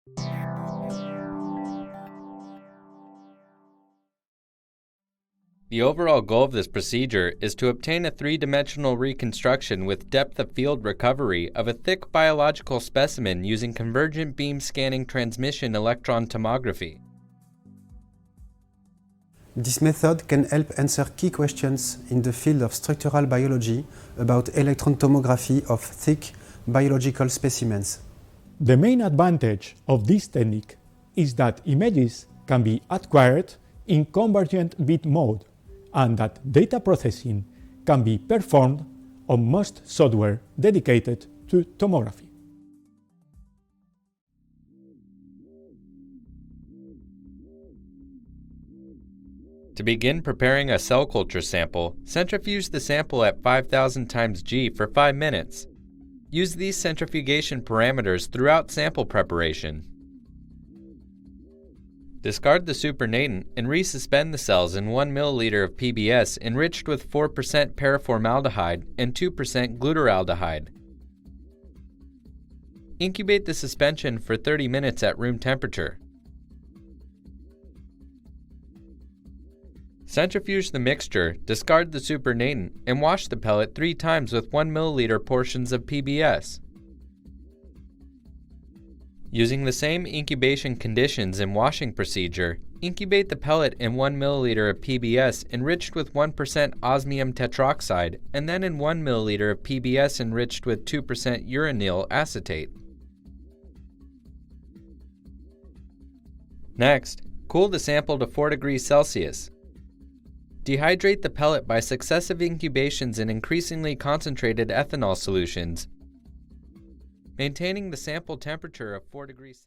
The overall goal of this procedure is to obtain a three-dimensional reconstruction with depth of field recovery of a thick biological specimen using convergent beam scanning transmission electron tomography. This method can help answer key questions in the field of structural biology about electron tomography of thick biological specimens. The main advantage of this technique is that images can be acquired in convergent bit mode and that data processing can be performed on most software dedicated to tomography. To begin preparing a cell culture sample, centrifuge the sample at 5,000 times G for 5 minutes. Use these centrifugation parameters throughout sample preparation. Discard the supernatant and resuspend the cells in 1 milliliter of PBS enriched with 4% paraformaldehyde and 2% glutaraldehyde. Incubate the suspension for 30 minutes at room temperature. Centrifuge the mixture, discard the supernatant, and wash the pellet 3 times with 1 milliliter portions of PBS. Using the same incubation conditions and washing procedure, incubate the pellet in 1 milliliter of PBS enriched with 1% osmium tetroxide and then in 1 milliliter of PBS enriched with 2% uranyl acetate. Next, cool the sample to 4 degrees Celsius. Dehydrate the pellet by successive incubations in increasingly concentrated ethanol solutions, maintaining the sample temperature of 4 degrees Celsius.